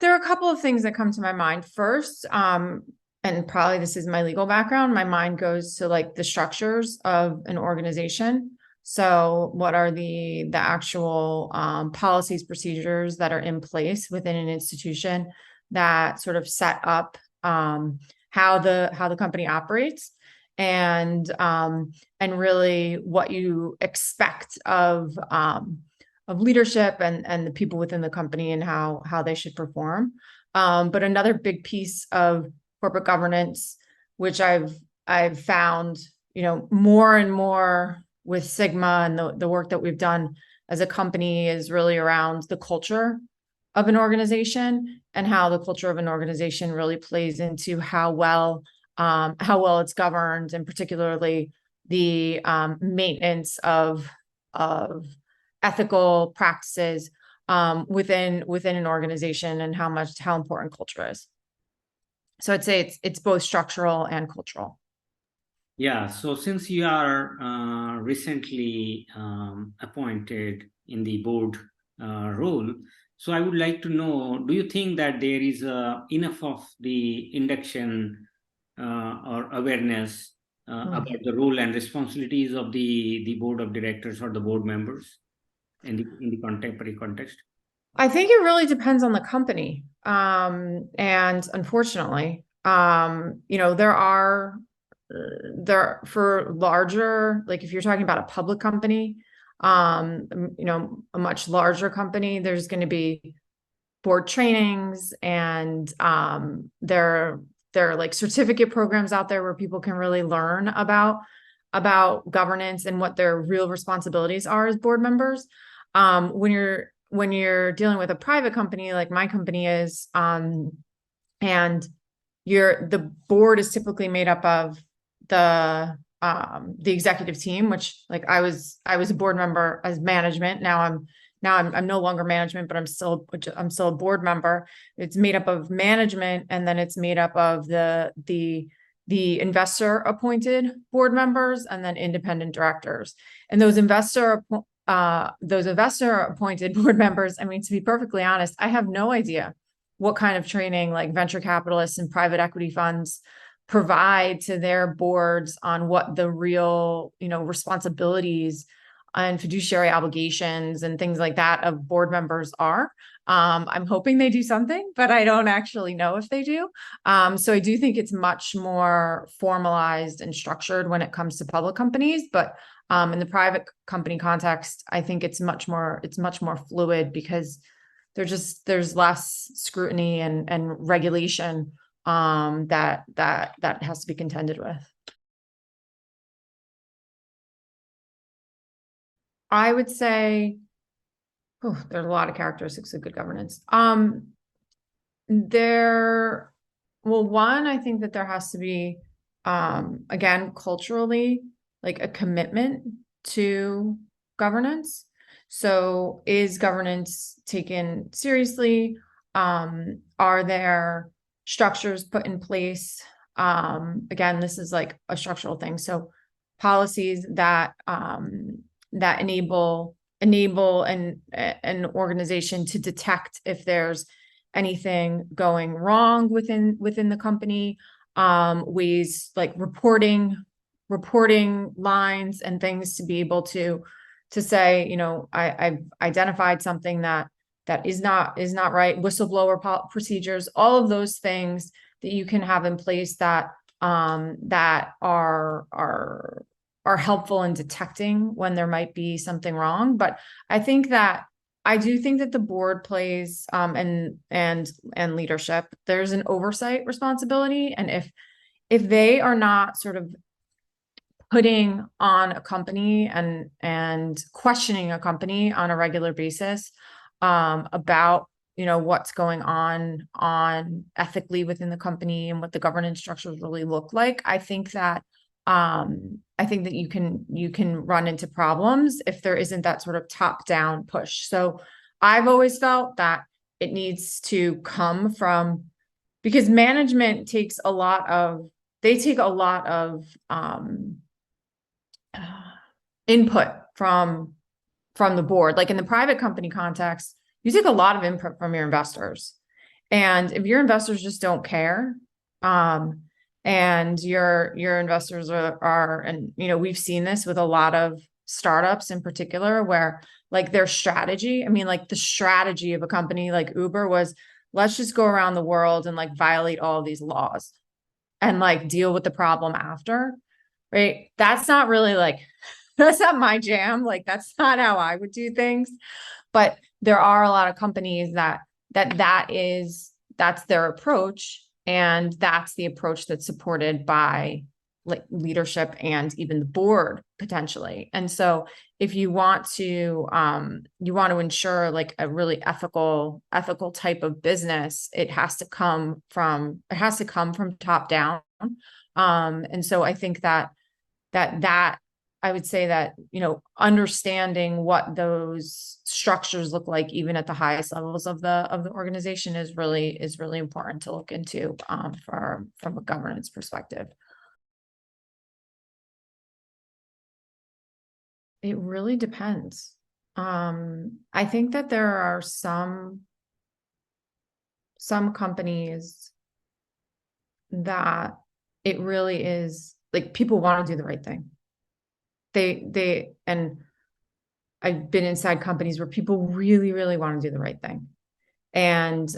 There are a couple of things that come to my mind. First, and probably this is my legal background, my mind goes to like the structures of an organization. So what are the actual policies, procedures that are in place within an institution that sort of set up how the company operates, and really what you expect of leadership and the people within the company and how they should perform. But another big piece of corporate governance, which I've found, more and more with Sigma and the work that we've done as a company, is really around the culture of an organization and how the culture of an organization really plays into how well it's governed, and particularly the maintenance of ethical practices within an organization, and how important culture is. So I'd say it's both structural and cultural. Yeah. So since you are recently appointed in the board role, so I would like to know, do you think that there is enough of the induction or awareness about the role and responsibilities of the board of directors or the board members in the contemporary context? I think it really depends on the company. And unfortunately, there for larger, like if you're talking about a public company, a much larger company, there's going to be board trainings, and there are like certificate programs out there where people can really learn about governance and what their real responsibilities are as board members. When you're dealing with a private company like my company is, and the board is typically made up of the executive team, which, like, I was a board member as management. Now I'm no longer management, but I'm still a board member. It's made up of management, and then it's made up of the investor appointed board members, and then independent directors. And those investor appointed board members, I mean, to be perfectly honest, I have no idea what kind of training like venture capitalists and private equity funds provide to their boards on what the real, responsibilities and fiduciary obligations and things like that of board members are. I'm hoping they do something, but I don't actually know if they do. So I do think it's much more formalized and structured when it comes to public companies, but in the private company context, I think it's much more fluid, because there's less scrutiny and regulation that has to be contended with. I would say, there's a lot of characteristics of good governance. One, I think that there has to be, again, culturally, like a commitment to governance. So is governance taken seriously? Are there structures put in place? Again, this is like a structural thing. So policies that enable an organization to detect if there's anything going wrong within the company, ways like reporting lines and things to be able to say, I've identified something that is not right, whistleblower procedures, all of those things that you can have in place that are helpful in detecting when there might be something wrong. But I do think that the board plays and leadership, there's an oversight responsibility, and if they are not sort of putting on a company and questioning a company on a regular basis about what's going on ethically within the company and what the governance structures really look like, I think that you can run into problems if there isn't that sort of top-down push. So I've always felt that it needs to come from, because management takes a lot of input from the board. Like in the private company context, you take a lot of input from your investors. And if your investors just don't care, and your investors are, and we've seen this with a lot of startups in particular, where like their strategy, I mean, like the strategy of a company like Uber was, let's just go around the world and like violate all of these laws and like deal with the problem after, right? That's not really like, that's not my jam. Like, that's not how I would do things. But there are a lot of companies that's their approach. And that's the approach that's supported by like leadership and even the board potentially. And so if you want to ensure like a really ethical type of business, it has to come from top down. And so I think that I would say that, understanding what those structures look like, even at the highest levels of the organization, is really important to look into, from a governance perspective. It really depends. I think that there are some companies that it really is like people want to do the right thing. And I've been inside companies where people really, really want to do the right thing. And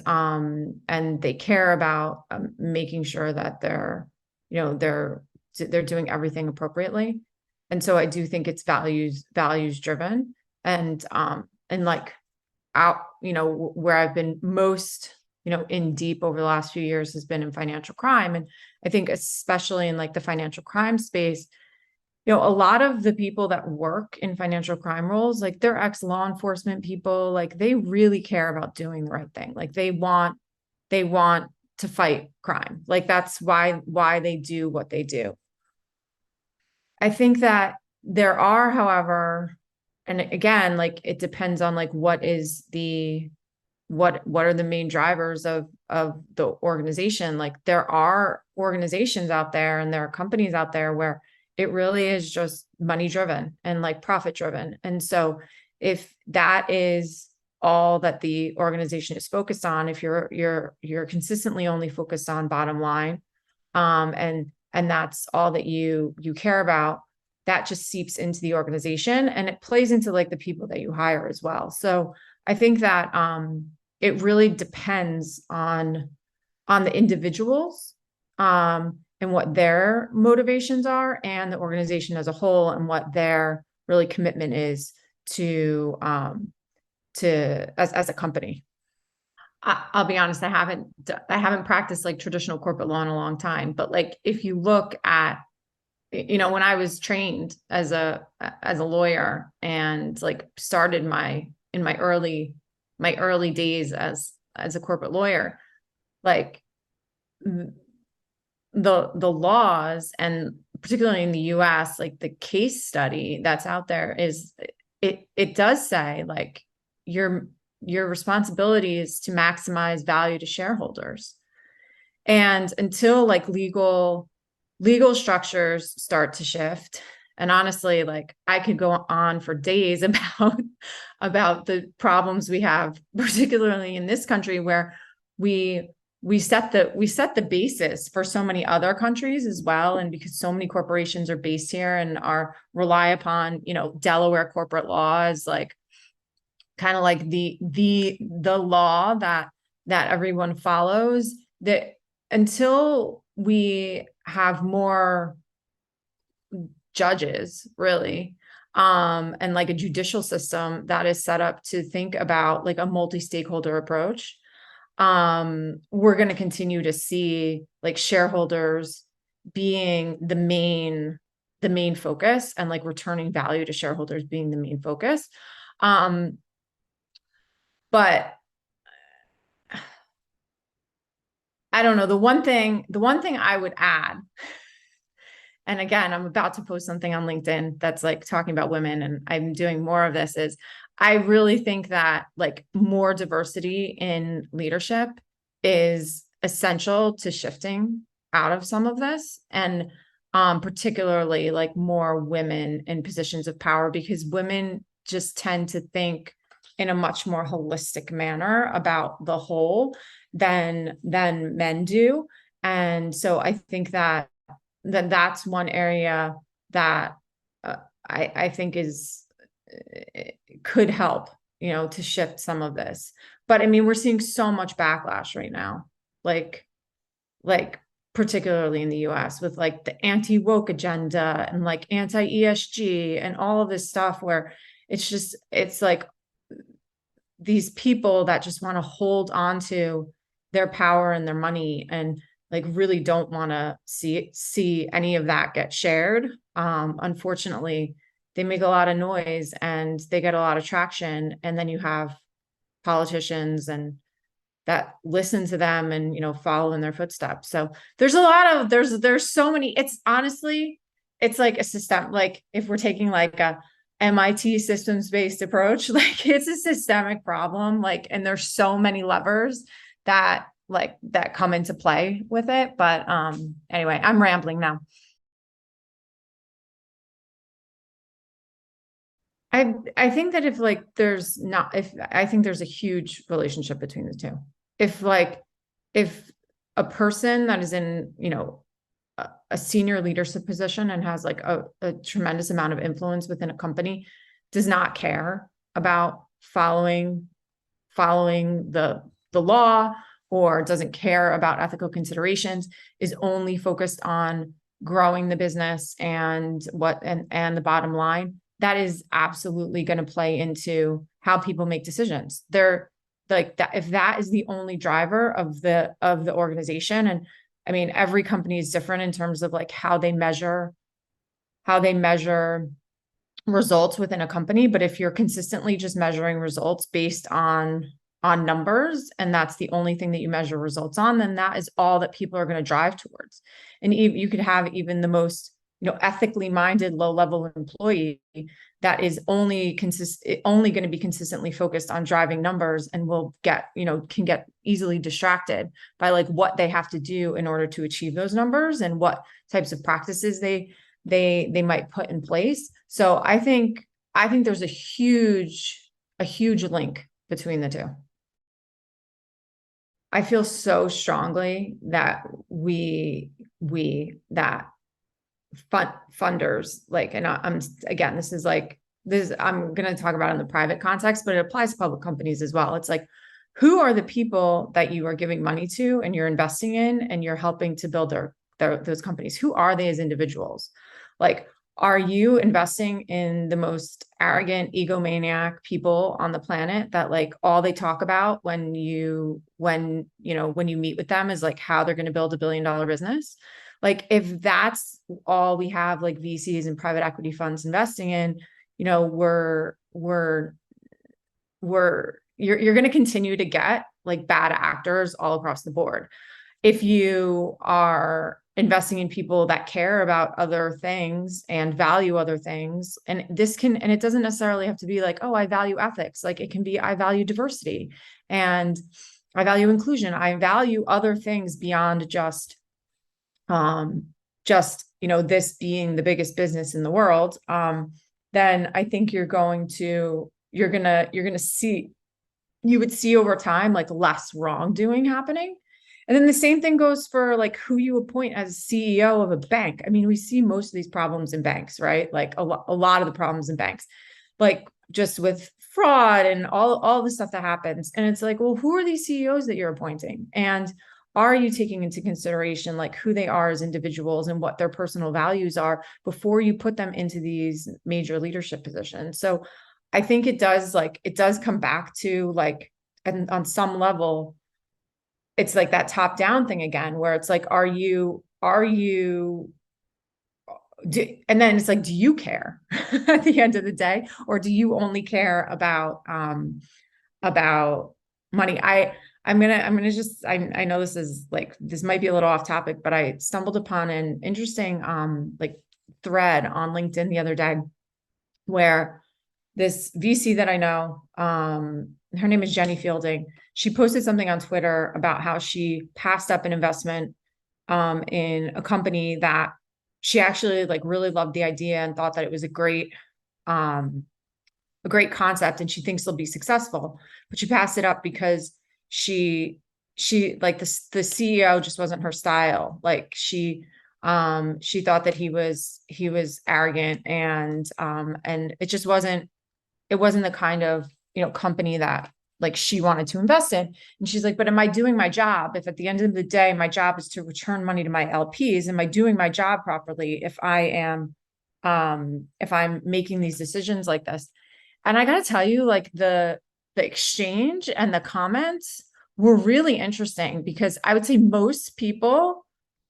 they care about making sure that they're doing everything appropriately. And so I do think it's values driven. And like out, where I've been most, in deep over the last few years has been in financial crime. And I think especially in like the financial crime space, a lot of the people that work in financial crime roles, like they're ex-law enforcement people, like they really care about doing the right thing. Like they want to fight crime. Like that's why they do what they do. I think that there are, however, and again, like it depends on like what are the main drivers of the organization. Like there are organizations out there and there are companies out there where it really is just money driven and like profit driven. And so if that is all that the organization is focused on, if you're consistently only focused on bottom line, and that's all that you care about, that just seeps into the organization and it plays into like the people that you hire as well. So I think that it really depends on the individuals, and what their motivations are, and the organization as a whole, and what their really commitment is to as a company. I'll be honest, I haven't practiced like traditional corporate law in a long time, but like if you look at, when I was trained as a lawyer and like started in my early days as a corporate lawyer, like the laws, and particularly in the US, like the case study that's out there is it does say like your responsibility is to maximize value to shareholders. And until like legal structures start to shift, and honestly, like I could go on for days about the problems we have, particularly in this country, where we set the basis for so many other countries as well. And because so many corporations are based here and rely upon, Delaware corporate law as like kind of like the law that everyone follows, that until we have more judges really, and like a judicial system that is set up to think about like a multi-stakeholder approach, we're going to continue to see like shareholders being the main focus, and like returning value to shareholders being the main focus. But I don't know, the one thing I would add, and again, I'm about to post something on LinkedIn that's like talking about women, and I'm doing more of this, is I really think that like more diversity in leadership is essential to shifting out of some of this, and particularly like more women in positions of power, because women just tend to think in a much more holistic manner about the whole than men do. And so I think that's one area that I think is could help, to shift some of this. But I mean, we're seeing so much backlash right now, like particularly in the US with like the anti-woke agenda and like anti-ESG and all of this stuff where it's like these people that just want to hold on to their power and their money and like really don't want to see any of that get shared. Unfortunately, they make a lot of noise and they get a lot of traction. And then you have politicians and that listen to them and follow in their footsteps. So there's a lot of there's so many. It's honestly, it's like a system. Like if we're taking like a MIT systems-based approach, like it's a systemic problem. Like, and there's so many levers that come into play with it. But anyway, I'm rambling now. I think that if I think there's a huge relationship between the two. If a person that is in, a senior leadership position and has like a tremendous amount of influence within a company does not care about following the law or doesn't care about ethical considerations, is only focused on growing the business and the bottom line, that is absolutely going to play into how people make decisions. They're like that, if that is the only driver of the organization. And I mean, every company is different in terms of like how they measure results within a company. But if you're consistently just measuring results based on numbers, and that's the only thing that you measure results on, then that is all that people are going to drive towards. And you could have even the most, ethically minded low-level employee that is only going to be consistently focused on driving numbers and will can get easily distracted by like what they have to do in order to achieve those numbers and what types of practices they might put in place. So I think there's a huge link between the two. I feel so strongly that that funders, like, and I'm again, this is I'm going to talk about it in the private context, but it applies to public companies as well. It's like, who are the people that you are giving money to and you're investing in and you're helping to build those companies? Who are they as individuals? Like, are you investing in the most arrogant, egomaniac people on the planet that like all they talk about when you meet with them is like how they're going to build $1 billion business? Like, if that's all we have, like VCs and private equity funds investing in, you're going to continue to get like bad actors all across the board. If you are investing in people that care about other things and value other things, and it doesn't necessarily have to be like, oh, I value ethics. Like it can be, I value diversity and I value inclusion. I value other things beyond just this being the biggest business in the world. Then I think you would see over time like less wrongdoing happening. And then the same thing goes for like who you appoint as CEO of a bank. I mean, we see most of these problems in banks, right? Like a lot of the problems in banks, like just with fraud and all the stuff that happens. And it's like, well, who are these CEOs that you're appointing? And are you taking into consideration like who they are as individuals and what their personal values are before you put them into these major leadership positions? So I think it does come back to like, and on some level, it's like that top down thing again, where it's like, and then it's like, do you care at the end of the day, or do you only care about money? I know this might be a little off topic, but I stumbled upon an interesting like thread on LinkedIn the other day where this VC that I know, her name is Jenny Fielding. She posted something on Twitter about how she passed up an investment in a company that she actually like really loved the idea and thought that it was a great a great concept and she thinks they'll be successful, but she passed it up because she like the CEO just wasn't her style. Like she thought that he was arrogant and it wasn't the kind of, company that like she wanted to invest in. And she's like, but am I doing my job? If at the end of the day, my job is to return money to my LPs, am I doing my job properly if I'm making these decisions like this? And I gotta tell you, like the exchange and the comments were really interesting because I would say most people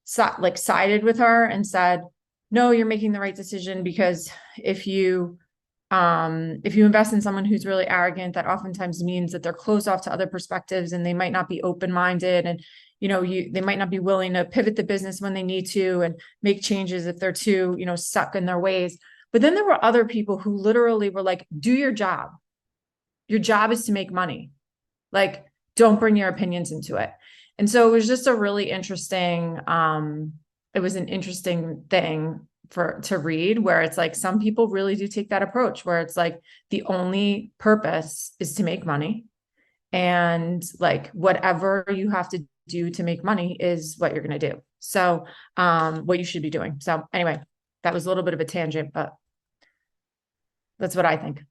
sided with her and said, no, you're making the right decision because if you if you invest in someone who's really arrogant, that oftentimes means that they're closed off to other perspectives and they might not be open-minded and they might not be willing to pivot the business when they need to and make changes if they're too, stuck in their ways. But then there were other people who literally were like, do your job. Your job is to make money. Like, don't bring your opinions into it. And so it was just a really interesting, it was an interesting thing to read where it's like some people really do take that approach where it's like the only purpose is to make money and like whatever you have to do to make money is what you're going to do. So what you should be doing. So anyway, that was a little bit of a tangent, but that's what I think.